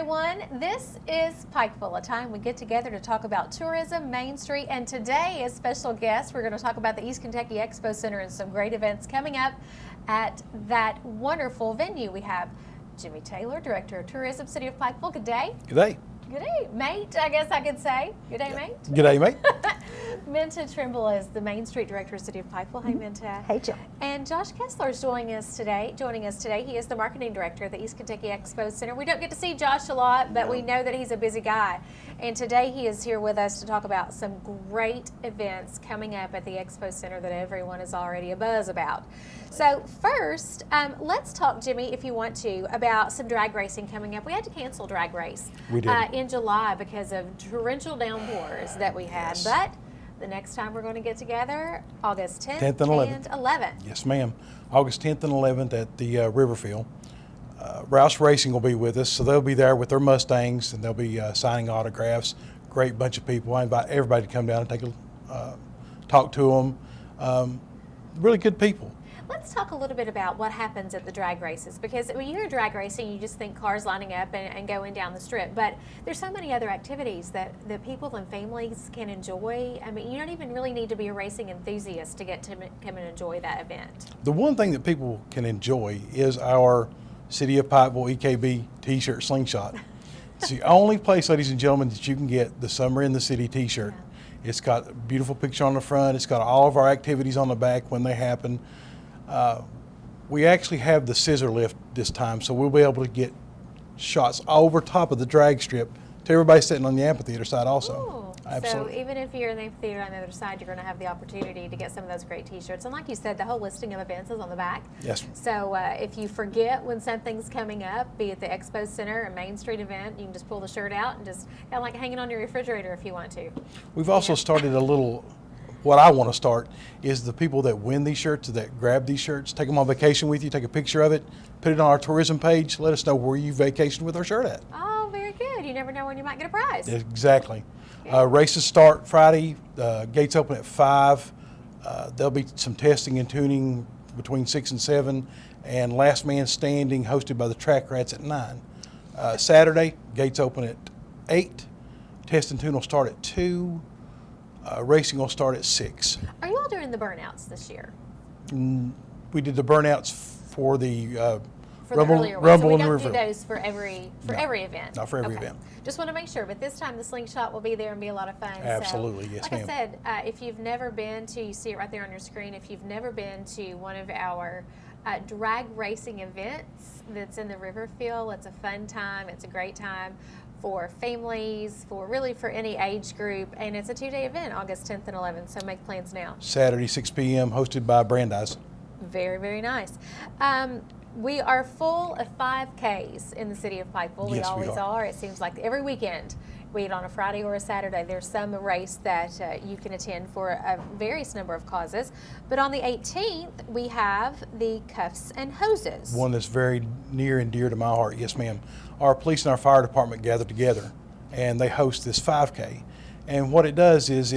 everyone. This is Pikeville, a time we get together to talk about tourism, Main Street, and today as special guests, we're going to talk about the East Kentucky Expo Center and some great events coming up at that wonderful venue. We have Jimmy Taylor, Director of Tourism, City of Pikeville. Good day. Good day. Good day, mate, I guess I could say. Good day, mate. Good day, mate. Minta Trimble is the Main Street Director of City of Pikeville. Hey, Minta. Hey, Jill. And Josh Kessler is joining us today. He is the Marketing Director of the East Kentucky Expo Center. We don't get to see Josh a lot, but we know that he's a busy guy. And today he is here with us to talk about some great events coming up at the Expo Center that everyone is already abuzz about. So first, let's talk, Jimmy, if you want to, about some drag racing coming up. We had to cancel drag race in July because of torrential downpours that we had. Yes. But the next time we're going to get together, August 10th and 11th. Yes, ma'am. August 10th and 11th at the Riverfield. Rouse Racing will be with us, so they'll be there with their Mustangs, and they'll be signing autographs. Great bunch of people. I invite everybody to come down and take a talk to them. Really good people. Let's talk a little bit about what happens at the drag races, because when you hear drag racing, you just think cars lining up and going down the strip, but there's so many other activities that people and families can enjoy. I mean, you don't even really need to be a racing enthusiast to get to come and enjoy that event. The one thing that people can enjoy is our City of Pikeville EKB t-shirt slingshot. It's the only place, ladies and gentlemen, that you can get the Summer in the City t-shirt. Yeah. It's got a beautiful picture on the front. It's got all of our activities on the back when they happen. We actually have the scissor lift this time, so we'll be able to get shots over top of the drag strip to everybody sitting on the amphitheater side also. Ooh. Absolutely. So even if you're in the amphitheater on the other side, you're going to have the opportunity to get some of those great t-shirts. And like you said, the whole listing of events is on the back. Yes. So if you forget when something's coming up, be it the Expo Center, a Main Street event, you can just pull the shirt out and just kind of like hang it on your refrigerator if you want to. We've also started a little. What I want to start is the people that win these shirts, that grab these shirts, take them on vacation with you, take a picture of it, put it on our tourism page, let us know where you vacationed with our shirt at. Oh, very good. You never know when you might get a prize. Exactly. Races start Friday. Gates open at 5. There'll be some testing and tuning between 6 and 7, and last man standing hosted by the Track Rats at 9. Saturday, gates open at 8. Test and tune will start at 2. Racing will start at 6. Are you all doing the burnouts this year? We did the burnouts for the Rumble and so we the don't River. do those for every event. Not for every event. Just want to make sure, but this time the slingshot will be there and be a lot of fun. Absolutely, so, yes, like ma'am. I said, if you've never been to, you see it right there on your screen, if you've never been to one of our drag racing events that's in the Riverfield, it's a fun time, it's a great time for families, for any age group, and it's a 2-day event, August 10th and 11th, so make plans now. Saturday, 6 p.m., hosted by Brandeis. Very, very nice. We are full of 5Ks in the City of Pikeville. Yes, we always we are. It seems like every weekend, be it on a Friday or a Saturday, there's some race that you can attend for a various number of causes. But on the 18th, we have the Cuffs and Hoses. One that's very near and dear to my heart, yes ma'am. Our police and our fire department gather together, and they host this 5K. And what it does is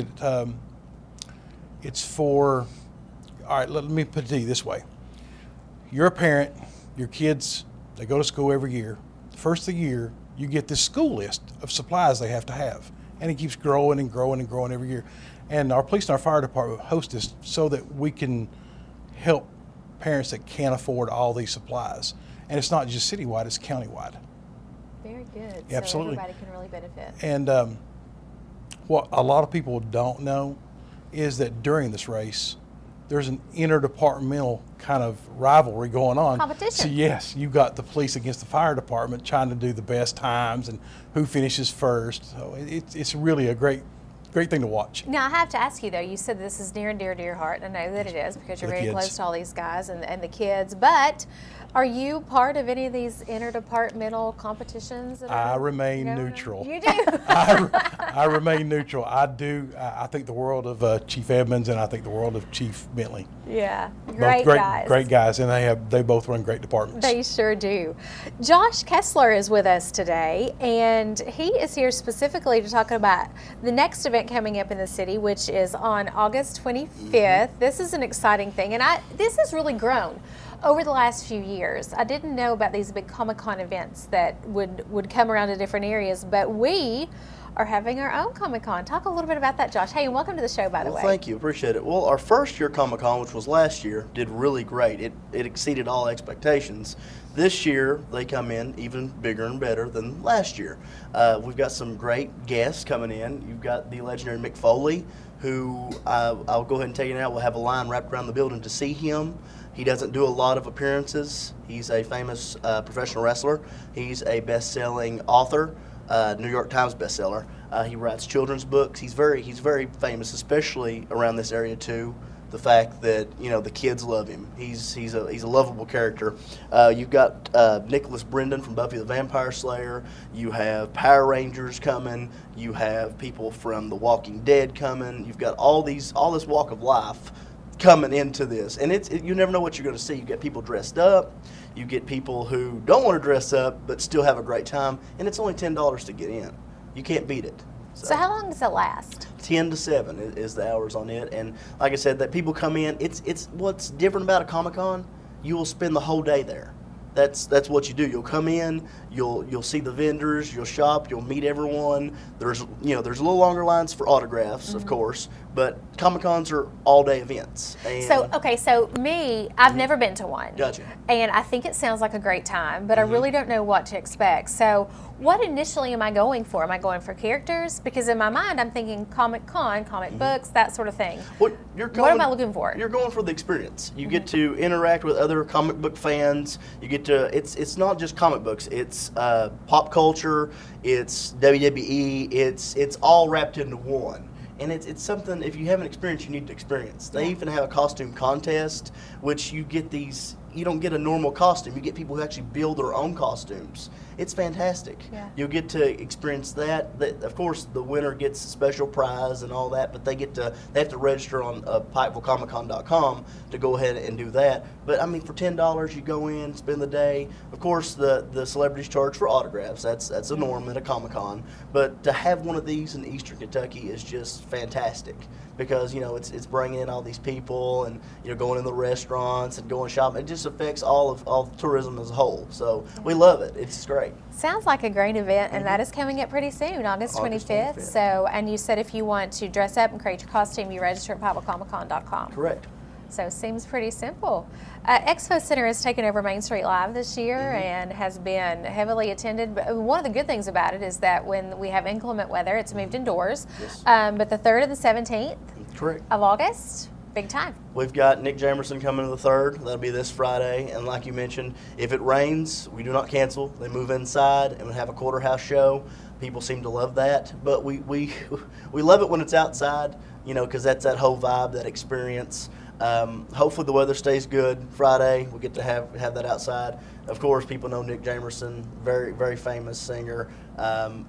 it's for, all right, let me put it to you this way. You're a parent, your kids, they go to school every year. First of the year, you get this school list of supplies they have to have. And it keeps growing and growing and growing every year. And our police and our fire department host this so that we can help parents that can't afford all these supplies. And it's not just citywide, it's countywide. Very good. Absolutely. So everybody can really benefit. And what a lot of people don't know is that during this race, there's an interdepartmental kind of rivalry going on. Competition. So yes, you've got the police against the fire department trying to do the best times and who finishes first. So it's really a great thing to watch. Now, I have to ask you, though, you said this is near and dear to your heart, and I know that it is because you're very close to all these guys and the kids, but are you part of any of these interdepartmental competitions? I remain neutral. You do? I remain neutral. I do. I think the world of Chief Edmonds, and I think the world of Chief Bentley. Yeah, Both great guys, and they both run great departments. They sure do. Josh Kessler is with us today, and he is here specifically to talk about the next event event coming up in the city, which is on August 25th. This is an exciting thing, and this has really grown over the last few years. I didn't know about these big Comic-Con events that would come around to different areas, but we are having our own Comic-Con. Talk a little bit about that, Josh. Hey, and welcome to the show, by the way. Thank you. Appreciate it. Well, our first year Comic-Con, which was last year, did really great. It exceeded all expectations. This year, they come in even bigger and better than last year. We've got some great guests coming in. You've got the legendary Mick Foley, who I'll go ahead and tell you now, we'll have a line wrapped around the building to see him. He doesn't do a lot of appearances. He's a famous professional wrestler. He's a best-selling author. New York Times bestseller. He writes children's books. He's very famous, especially around this area too. The fact that the kids love him. He's a lovable character. You've got Nicholas Brendan from Buffy the Vampire Slayer. You have Power Rangers coming. You have people from The Walking Dead coming. You've got all this walk of life coming into this, and you never know what you're going to see. You get people dressed up. You get people who don't want to dress up but still have a great time, and it's only $10 to get in. You can't beat it. So how long does it last? 10 to 7 is the hours on it, and like I said, that people come in. It's what's different about a Comic-Con. You will spend the whole day there. That's what you do. You'll come in, you'll see the vendors, you'll shop, you'll meet everyone. There's a little longer lines for autographs, of course, but Comic-Cons are all-day events. And So me, I've never been to one. Gotcha. And I think it sounds like a great time, but I really don't know what to expect. So what initially am I going for? Am I going for characters? Because in my mind, I'm thinking Comic-Con, comic books, that sort of thing. What am I looking for? You're going for the experience. You get to interact with other comic book fans. You get to, it's not just comic books. It's pop culture. It's WWE. It's all wrapped into one. And it's something, if you haven't experienced, you need to experience. They even have a costume contest, which you don't get a normal costume. You get people who actually build their own costumes. It's fantastic. Yeah. You'll get to experience that. Of course, the winner gets a special prize and all that, but they have to register on PikevilleComicCon.com to go ahead and do that. But I mean, for $10, you go in, spend the day. Of course, the celebrities charge for autographs. That's a norm at a Comic-Con. But to have one of these in Eastern Kentucky is just fantastic, because it's bringing in all these people and going in the restaurants and going shopping. It just affects all of tourism as a whole. So we love it. It's great. Sounds like a great event, and that is coming up pretty soon, August 25th. So, and you said if you want to dress up and create your costume, you register at PikevilleComicCon.com. Correct. So seems pretty simple. Expo Center has taken over Main Street Live this year and has been heavily attended. But one of the good things about it is that when we have inclement weather, it's moved indoors. Yes. But the 3rd and the 17th Correct. of August, big time. We've got Nick Jamerson coming to the 3rd. That'll be this Friday. And like you mentioned, if it rains, we do not cancel. They move inside and we have a quarter house show. People seem to love that. But we love it when it's outside, because that's that whole vibe, that experience. Hopefully the weather stays good Friday. We get to have that outside. Of course, people know Nick Jamerson, very, very famous singer,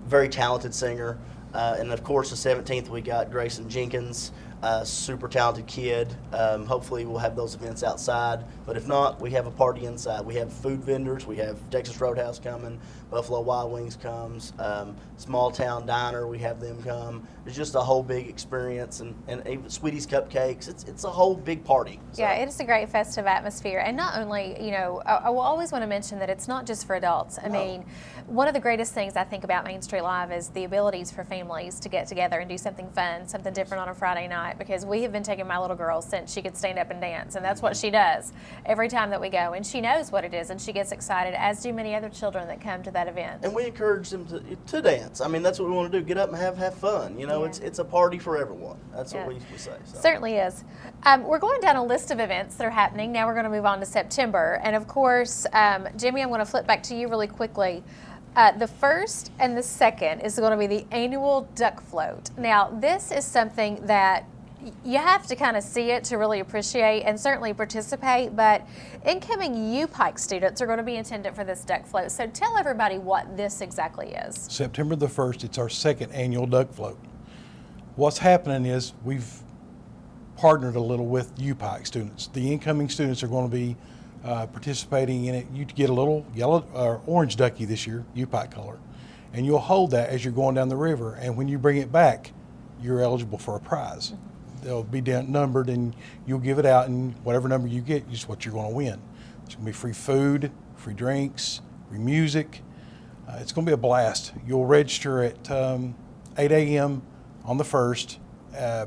very talented singer. And of course, the 17th, we got Grayson Jenkins, super talented kid. Hopefully we'll have those events outside, but if not, we have a party inside. We have food vendors. We have Texas Roadhouse coming, Buffalo Wild Wings comes, Small Town Diner, we have them come. It's just a whole big experience, and even Sweetie's Cupcakes. It's a whole big party. So. Yeah, it is a great festive atmosphere, and not only, I will always want to mention that it's not just for adults. I mean, one of the greatest things I think about Main Street Live is the abilities for families to get together and do something fun, something different on a Friday night, because we have been taking my little girl since she could stand up and dance, and that's what she does every time that we go, and she knows what it is, and she gets excited, as do many other children that come to that event. And we encourage them to dance. I mean, that's what we want to do. Get up and have fun. It's a party for everyone. That's what we say. So. Certainly is. We're going down a list of events that are happening. Now we're going to move on to September. And of course, Jimmy, I'm going to flip back to you really quickly. The 1st and the 2nd is going to be the annual duck float. Now, this is something that you have to kind of see it to really appreciate and certainly participate, but incoming U-Pike students are going to be attendant for this duck float. So tell everybody what this exactly is. September the 1st, it's our 2nd annual duck float. What's happening is we've partnered a little with U-Pike students. The incoming students are going to be participating in it. You get a little yellow or orange ducky this year, U-Pike color, and you'll hold that as you're going down the river, and when you bring it back, you're eligible for a prize. They'll be numbered, and you'll give it out, and whatever number you get is what you're going to win. It's going to be free food, free drinks, free music. It's going to be a blast. You'll register at 8 a.m. on the 1st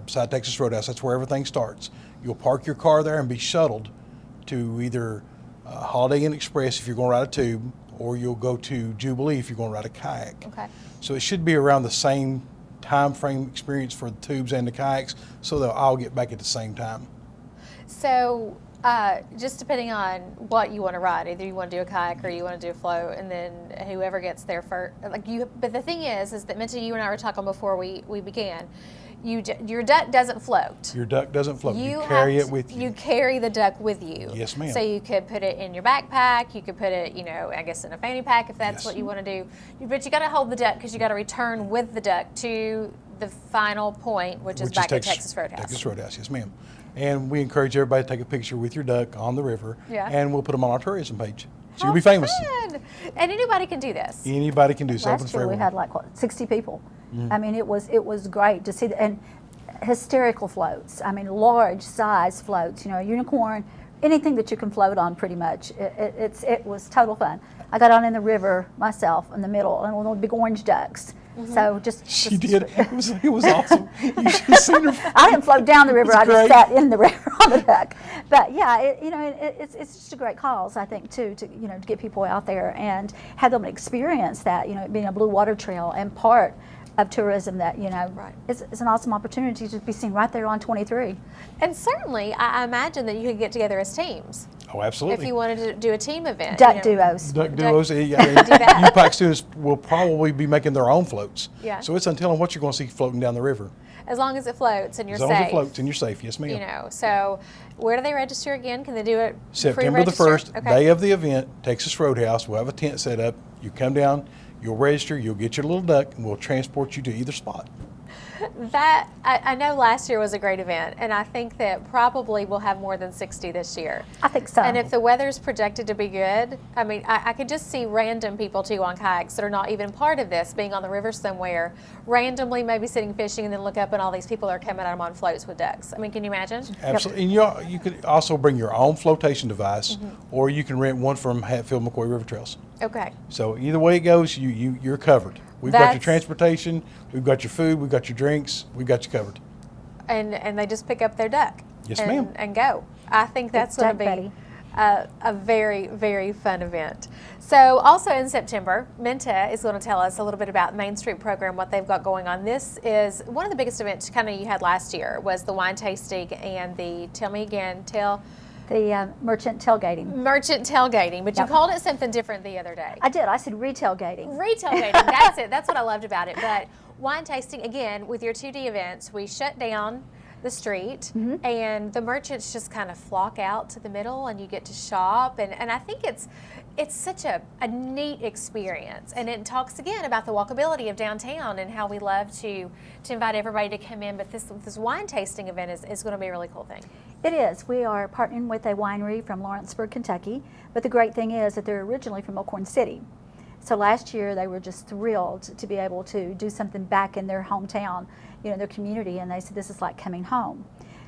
beside Texas Roadhouse. That's where everything starts. You'll park your car there and be shuttled to either Holiday Inn Express if you're going to ride a tube, or you'll go to Jubilee if you're going to ride a kayak. Okay. So it should be around the same time frame experience for the tubes and the kayaks, so they'll all get back at the same time. So just depending on what you want to ride, either you want to do a kayak or you want to do a float, and then whoever gets there first, like you. But the thing is that Minta, you and I were talking before we began. Your duck doesn't float. Your duck doesn't float. You carry it with you. You carry the duck with you. Yes, ma'am. So you could put it in your backpack. You could put it, I guess, in a fanny pack if that's Yes. what you want to do. But you got to hold the duck because you got to return with the duck to the final point, which is back at Texas Roadhouse. Texas Roadhouse, yes, ma'am. And we encourage everybody to take a picture with your duck on the river, Yeah. and we'll put them on our tourism page. So How you'll be famous. fun. And anybody can do this. Anybody can do so. Open Last for year we everyone. had like 60 people. I mean, it was great to see and hysterical floats. I mean, large size floats. A unicorn, anything that you can float on, pretty much. It was total fun. I got on in the river myself in the middle, and one of the big orange ducks. So She did. It was awesome. You should have seen her. I didn't float down the river. I It's just great. sat in the river on the duck. But yeah, it's just a great cause, I think, too, to get people out there and have them experience that, being a blue water trail and part of tourism that, Right. it's an awesome opportunity to be seen right there on 23. And certainly, I imagine that you could get together as teams Oh, absolutely. if you wanted to do a team event. Duck duos. Duck duos. Do that. UPAC students will probably be making their own floats. Yeah. So it's until what you're going to see floating down the river. As long as it floats and you're As long safe. as it floats and you're safe, yes, ma'am. So where do they register again? Can they do it September the pre-register? 1st, day of the event, Texas Roadhouse. We'll have a tent set up. You come down, you'll register, you'll get your little duck, and we'll transport you to either spot. That I know last year was a great event, and I think that probably we'll have more than 60 this year. I think so. And if the weather's projected to be good, I mean, I could just see random people too on kayaks that are not even part of this, being on the river somewhere, randomly maybe sitting fishing, and then look up and all these people are coming at them on floats with ducks. I mean, can you imagine? Absolutely. And you could also bring your own flotation device, or you can rent one from Hatfield McCoy River Trails. Okay. So either way it goes, you're covered. We've got your That's- transportation, we've got your food, we've got your drinks, we've got you covered. And they just pick up their duck. Yes, and, ma'am. And go. I think that's going to Duck be Betty. a very, very fun event. So also in September, Minta is going to tell us a little bit about Main Street program, what they've got going on. This is one of the biggest events kind of you had last year was the wine tasting and the, The merchant tailgating. merchant tailgating, but you Yep. called it something different the other day. I did. I said retail gating. Retail gating, that's it. That's what I loved about it. But wine tasting, again, with your 2D events, we shut down the street and the merchants just kind of flock out to the middle and you get to shop. And I think it's such a neat experience. And it talks again about the walkability of downtown and how we love to invite everybody to come in. But this wine tasting event is going to be a really cool thing. It is. We are partnering with a winery from Lawrenceburg, Kentucky. But the great thing is that they're originally from Elkhorn City. So last year they were just thrilled to be able to do something back in their hometown, their community, and they said this is like coming home.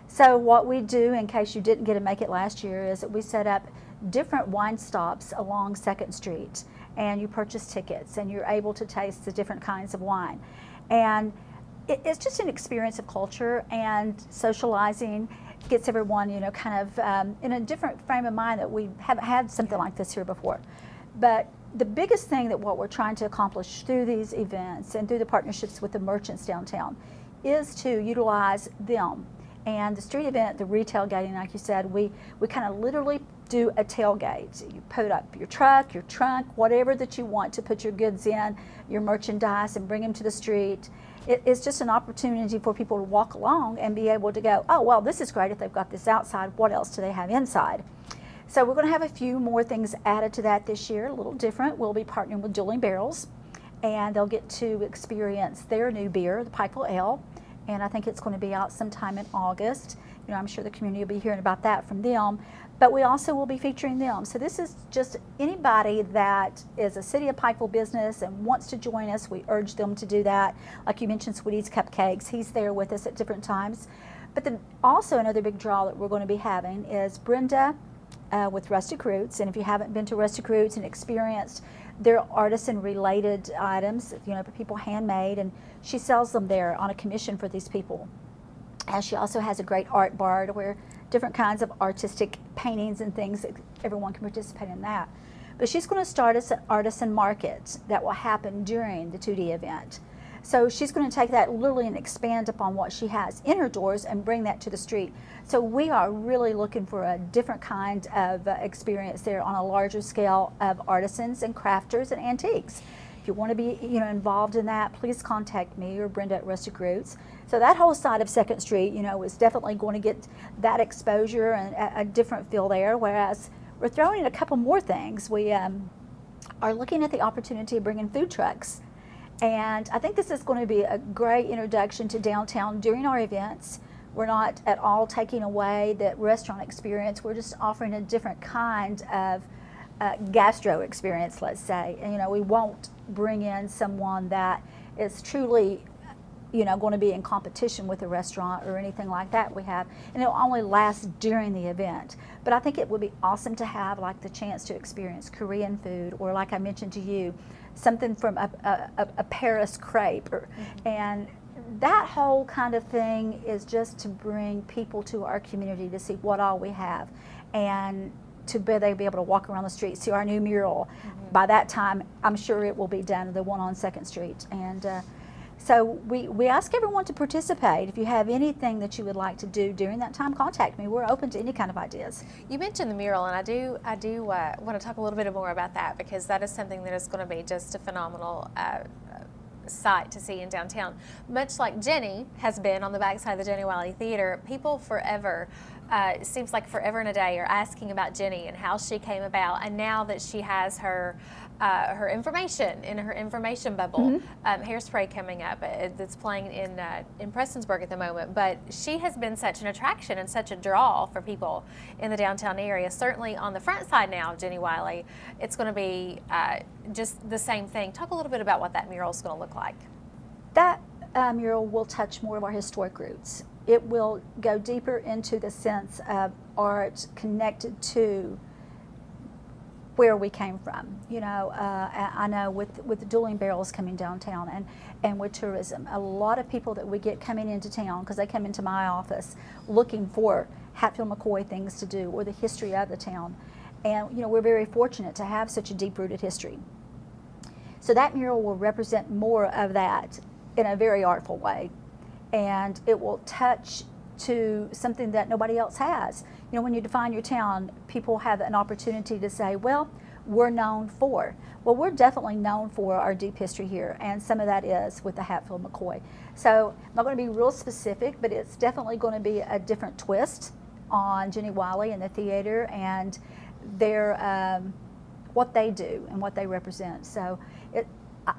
So what we do, in case you didn't get to make it last year, is that we set up different wine stops along 2nd Street, and you purchase tickets and you're able to taste the different kinds of wine. And it's just an experience of culture and socializing. Gets everyone, kind of in a different frame of mind that we haven't had something like this here before. But the biggest thing that what we're trying to accomplish through these events and through the partnerships with the merchants downtown is to utilize them. And the street event, the retail gating, like you said, we kind of literally do a tailgate. You put up your truck, your trunk, whatever that you want to put your goods in, your merchandise, and bring them to the street. It's just an opportunity for people to walk along and be able to go, oh, well, this is great if they've got this outside. What else do they have inside? So we're going to have a few more things added to that this year, a little different. We'll be partnering with Dueling Barrels, and they'll get to experience their new beer, the Pikeville Ale, and I think it's going to be out sometime in August. I'm sure the community will be hearing about that from them. But we also will be featuring them. So this is just anybody that is a City of Pikeville business and wants to join us. We urge them to do that. Like you mentioned, Sweetie's Cupcakes. He's there with us at different times. But then also another big draw that we're going to be having is Brenda with Rustic Roots. And if you haven't been to Rustic Roots and experienced their artisan-related items, people handmade, and she sells them there on a commission for these people. And she also has a great art bar where different kinds of artistic paintings and things that everyone can participate in that. But she's going to start us an artisan market that will happen during the 2D event. So she's going to take that literally and expand upon what she has in her doors and bring that to the street. So we are really looking for a different kind of experience there on a larger scale of artisans and crafters and antiques. If you want to be involved in that, please contact me or Brenda at Rustic Roots. So that whole side of 2nd Street, is definitely going to get that exposure and a different feel there, whereas we're throwing in a couple more things. We are looking at the opportunity of bringing food trucks. And I think this is going to be a great introduction to downtown during our events. We're not at all taking away the restaurant experience. We're just offering a different kind of gastro experience, let's say. And, we won't bring in someone that is truly, going to be in competition with a restaurant or anything like that we have. And it'll only last during the event. But I think it would be awesome to have like the chance to experience Korean food, or like I mentioned to you, something from a Paris crepe. And that whole kind of thing is just to bring people to our community to see what all we have, and to be able to walk around the street, see our new mural. By that time, I'm sure it will be done, the one on 2nd Street. And so we ask everyone to participate. If you have anything that you would like to do during that time, contact me. We're open to any kind of ideas. You mentioned the mural, and I do want to talk a little bit more about that, because that is something that is going to be just a phenomenal sight to see in downtown. Much like Jenny has been on the backside of the Jenny Wiley Theater, people forever, it seems like forever and a day, are asking about Jenny and how she came about. And now that she has her information in her information bubble, Hairspray coming up, that's playing in Prestonsburg at the moment. But she has been such an attraction and such a draw for people in the downtown area. Certainly on the front side now of Jenny Wiley, it's going to be just the same thing. Talk a little bit about what that mural is going to look like. That mural will touch more of our historic roots. It will go deeper into the sense of art connected to where we came from. I know with the dueling barrels coming downtown and with tourism, a lot of people that we get coming into town, because they come into my office looking for Hatfield-McCoy things to do or the history of the town. And we're very fortunate to have such a deep-rooted history. So that mural will represent more of that in a very artful way. And it will touch to something that nobody else has. When you define your town, people have an opportunity to say, well, we're known for. Well, we're definitely known for our deep history here, and some of that is with the Hatfield-McCoy. So I'm not going to be real specific, but it's definitely going to be a different twist on Jenny Wiley and the theater and their what they do and what they represent. So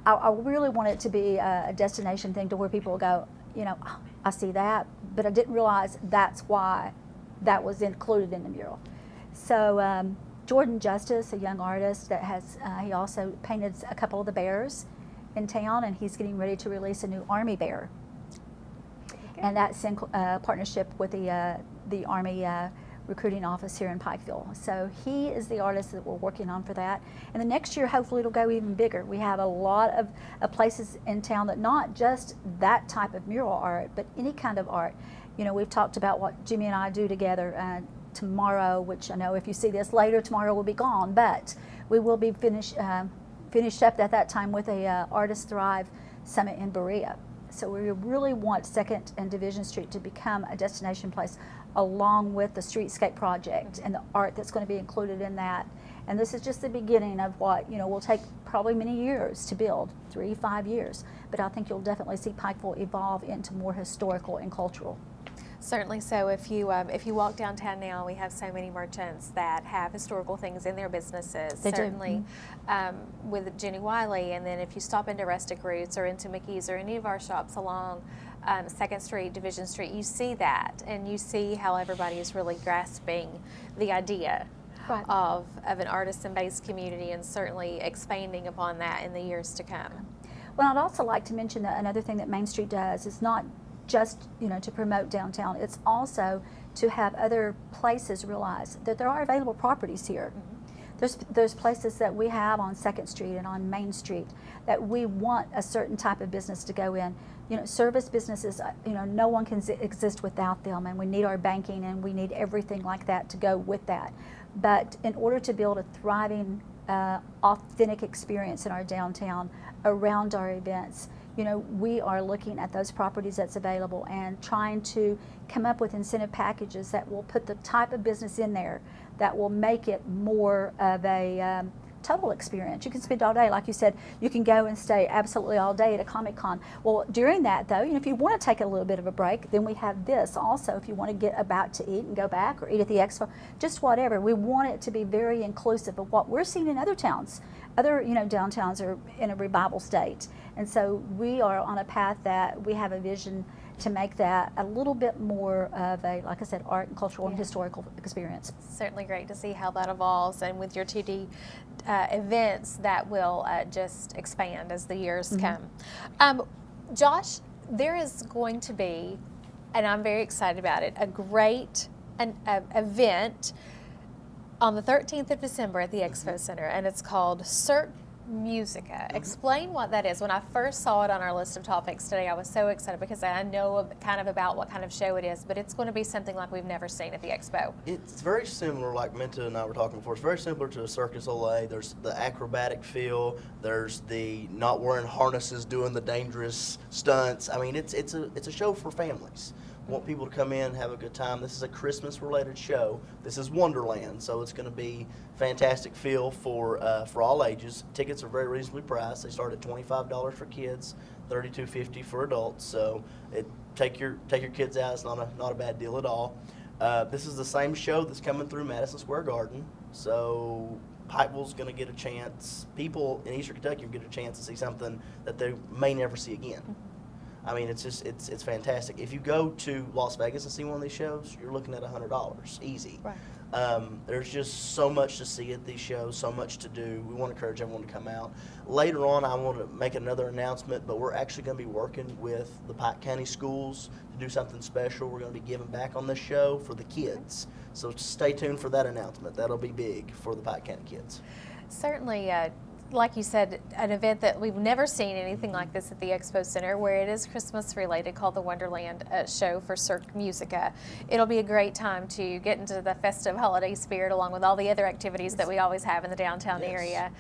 I really want it to be a destination thing to where people go, oh, I see that, but I didn't realize that's why that was included in the mural. So Jordan Justice, a young artist that has, he also painted a couple of the bears in town, and he's getting ready to release a new Army bear. And that's in partnership with the Army recruiting office here in Pikeville. So he is the artist that we're working on for that. And the next year, hopefully it'll go even bigger. We have a lot of places in town that not just that type of mural art, but any kind of art. We've talked about what Jimmy and I do together tomorrow, which I know if you see this later, tomorrow will be gone, but we will be finished up at that time with a Artist Thrive Summit in Berea. So we really want 2nd and Division Street to become a destination place, along with the Streetscape project and the art that's going to be included in that. And this is just the beginning of what will take probably many years to build, 3-5 years. But I think you'll definitely see Pikeville evolve into more historical and cultural. Certainly so. If you walk downtown now, we have so many merchants that have historical things in their businesses. They certainly do. With Jenny Wiley, and then if you stop into Rustic Roots or into Mickey's or any of our shops along 2nd Street, Division Street, you see that, and you see how everybody is really grasping the idea Right. of an artisan-based community, and certainly expanding upon that in the years to come. Well, I'd also like to mention that another thing that Main Street does is not just, to promote downtown. It's also to have other places realize that there are available properties here. There's places that we have on 2nd Street and on Main Street that we want a certain type of business to go in. Service businesses, no one can exist without them, and we need our banking and we need everything like that to go with that. But in order to build a thriving, authentic experience in our downtown around our events, we are looking at those properties that's available and trying to come up with incentive packages that will put the type of business in there that will make it more of a total experience. You can spend all day, like you said, you can go and stay absolutely all day at a Comic-Con. Well, during that though, if you want to take a little bit of a break, then we have this also. If you want to get about to eat and go back, or eat at the expo, just whatever. We want it to be very inclusive of what we're seeing in other towns. Other, downtowns are in a revival state. And so we are on a path that we have a vision to make that a little bit more of a, like I said, art and cultural and historical experience. Certainly great to see how that evolves, and with your 2D events that will just expand as the years come. Josh, there is going to be, and I'm very excited about it, a great event on the 13th of December at the Expo Center, and it's called Cirque Musica. Explain what that is. When I first saw it on our list of topics today, I was so excited because I know kind of about what kind of show it is, but it's going to be something like we've never seen at the Expo. It's very similar, like Minta and I were talking before, it's very similar to a Circus Olay. There's the acrobatic feel, there's the not wearing harnesses, doing the dangerous stunts. I mean, it's a show for families. Want people to come in, have a good time. This is a Christmas-related show. This is Wonderland, so it's going to be fantastic feel for all ages. Tickets are very reasonably priced. They start at $25 for kids, $32.50 for adults. So take your kids out. It's not a bad deal at all. This is the same show that's coming through Madison Square Garden. So Pikeville's going to get a chance. People in Eastern Kentucky will get a chance to see something that they may never see again. I mean, it's fantastic. If you go to Las Vegas and see one of these shows, you're looking at $100, easy. Right. There's just so much to see at these shows, so much to do. We want to encourage everyone to come out. Later on, I want to make another announcement, but we're actually going to be working with the Pike County schools to do something special. We're going to be giving back on this show for the kids. So stay tuned for that announcement. That'll be big for the Pike County kids. Certainly, like you said, an event that we've never seen anything like this at the Expo Center, where it is Christmas related, called the Wonderland show for Cirque Musica. It'll be a great time to get into the festive holiday spirit, along with all the other activities that we always have in the downtown area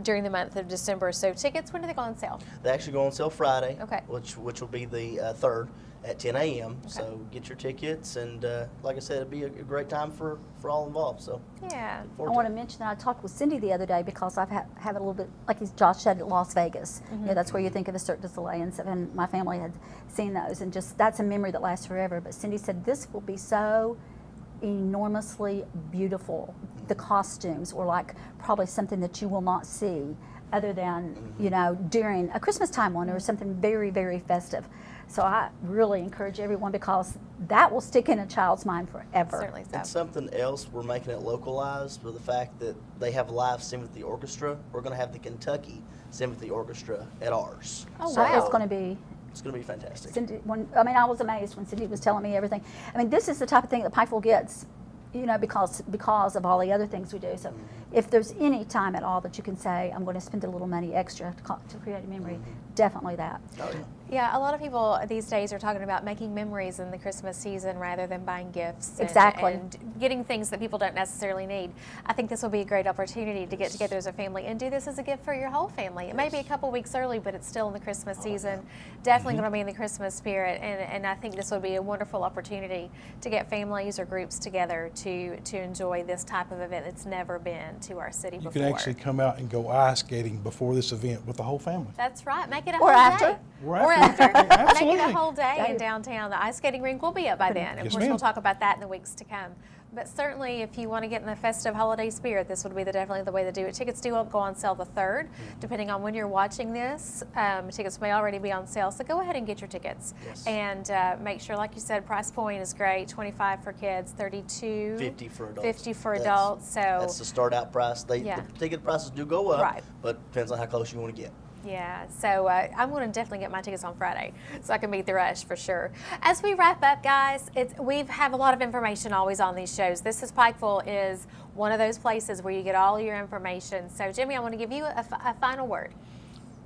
during the month of December. So tickets, when do they go on sale? They actually go on sale Friday, Okay. which will be the 3rd at 10 a.m. So get your tickets, and like I said, it'll be a great time for all involved. So Yeah. I want to mention that I talked with Cindy the other day because I've have a little bit, like Josh said, at Las Vegas. That's where you think of a Cirque du Soleil, and stuff, and my family had seen those, and just that's a memory that lasts forever. But Cindy said this will be so enormously beautiful. The costumes were like probably something that you will not see other than, during a Christmas time one or something very, very festive. So I really encourage everyone, because that will stick in a child's mind forever. Certainly so. And something else, we're making it localized with the fact that they have live symphony orchestra. We're going to have the Kentucky Symphony Orchestra at ours. Oh, So wow. it's going to be. It's going to be fantastic. Cindy, I was amazed when Cindy was telling me everything. I mean, this is the type of thing that Pikeville gets, because of all the other things we do. So if there's any time at all that you can say, I'm going to spend a little money extra to create a memory, definitely that. Oh, yeah. Yeah, a lot of people these days are talking about making memories in the Christmas season rather than buying gifts. Exactly. And getting things that people don't necessarily need. I think this will be a great opportunity to get together as a family and do this as a gift for your whole family. It may be a couple weeks early, but it's still in the Christmas season. Definitely going to be in the Christmas spirit, and I think this would be a wonderful opportunity to get families or groups together to enjoy this type of event that's never been to our city You before. can actually come out and go ice skating before this event with the whole family. That's right. Make it a Or whole after. day. Or Or after. after. Make it Absolutely. a whole day in Right. downtown. The ice skating rink will be up by then. Of Yes, course, we'll ma'am. talk about that in the weeks to come. But certainly, if you want to get in the festive holiday spirit, this would be definitely the way to do it. Tickets do go on sale the 3rd, depending on when you're watching this. Tickets may already be on sale, so go ahead and get your tickets. Yes. And make sure, like you said, price point is great. 25 for kids, 32, 50 for adults. 50 for That's- adults. So That's the start out price. Yeah. The ticket prices do go up, Right. but depends on how close you want to get. yeah, so I'm going to definitely get my tickets on Friday so I can beat the rush for sure. As we wrap up, guys, we have a lot of information always on these shows. This is Pikeville is one of those places where you get all your information. So, Jimmy, I want to give you a final word.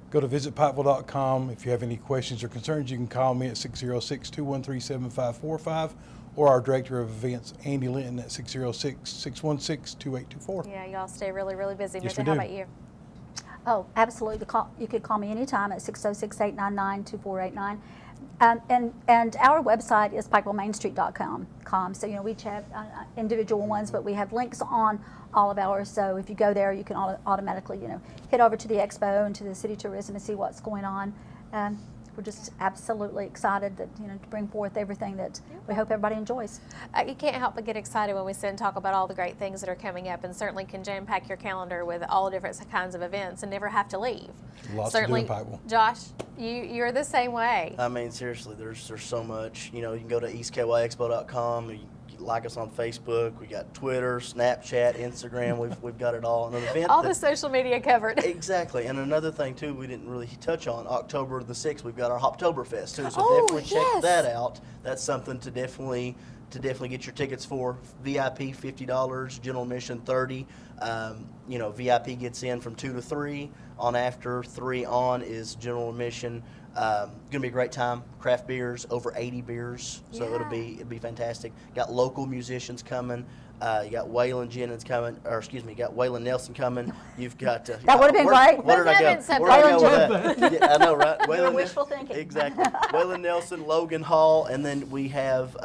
Go to visitpikeville.com. If you have any questions or concerns, you can call me at 606-213-7545 or our Director of Events, Andy Linton, at 606-616-2824. Yeah, y'all stay really, really busy. Yes, Minta, we how do. about you? Oh, absolutely. You could call me anytime at 606-899-2489. And our website is pikevillemainstreet.com. So, we each have individual ones, but we have links on all of ours. So if you go there, you can automatically, head over to the expo and to the city tourism and see what's going on. We're just absolutely excited that, to bring forth everything that we hope everybody enjoys. You can't help but get excited when we sit and talk about all the great things that are coming up, and certainly can jam-pack your calendar with all different kinds of events and never have to leave. Lots certainly, to do in Pikeville. Josh, you're the same way. I mean, seriously, there's so much. You can go to eastkyexpo.com. You like us on Facebook. We got Twitter, Snapchat, Instagram. We've got it all. And an event All the social media covered. Exactly. And another thing, too, we didn't really touch on, October the 6th, we've got our Hoptoberfest, too. So Oh, definitely check yes. that out. That's something to definitely get your tickets for. VIP, $50, general admission, $30. VIP gets in from 2 to 3. On after 3 on is general admission. Going to be a great time. Craft beers, over 80 beers, so Yeah. it'll be fantastic. Got local musicians coming. You got Waylon Jennings coming, or excuse me, you got Waylon Nelson coming. You've got That would've been great. Where did I Wouldn't that go? have been Where did I something? go with that? Yeah, I know, right? Waylon wishful thinking. Exactly. Waylon Nelson, Logan Hall, and then we have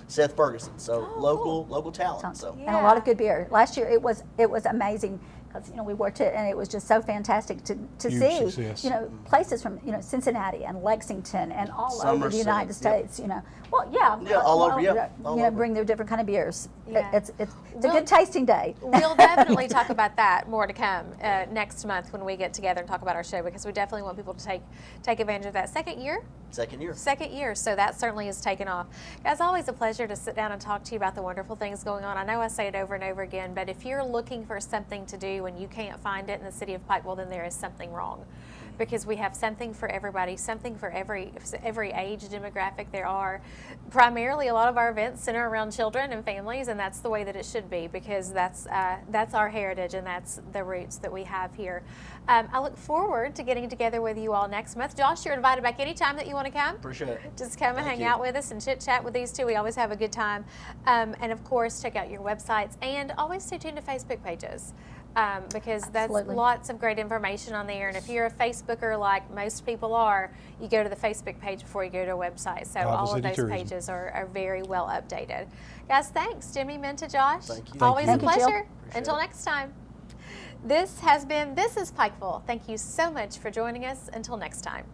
Seth Ferguson. So local talent. So And a lot of good beer. Last year it was amazing because we worked it and it was just so fantastic to Huge see success. places from Cincinnati and Lexington and all over the Somerset, United yep. States. all over, yeah, all over. Bring their different kind of beers. Yeah. It's a Well, good tasting day. We'll definitely talk about that more to come next month when we get together and talk about our show, because we definitely want people to take advantage of that. Second year, so that certainly has taken off. Guys, always a pleasure to sit down and talk to you about the wonderful things going on. I know I say it over and over again, but if you're looking for something to do and you can't find it in the city of Pikeville, then there is something wrong. Because we have something for everybody, something for every age demographic. There are primarily a lot of our events center around children and families, and that's the way that it should be, because that's our heritage and that's the roots that we have here. I look forward to getting together with you all next month. Josh, you're invited back anytime that you want to come. appreciate it. Just come and Thank hang you. out with us and chit chat with these two. We always have a good time. And of course, check out your websites and always stay tuned to Facebook pages. Because that's Absolutely. lots of great information on there. And if you're a Facebooker like most people are, you go to the Facebook page before you go to a website. So Pikeville all of City those Tourism. pages are very well updated. Guys, thanks. Jimmy, Minta, Josh. Thank you. Always Thank a you, Jill. pleasure. Appreciate Until it. next time. This is Pikeville. Thank you so much for joining us. Until next time.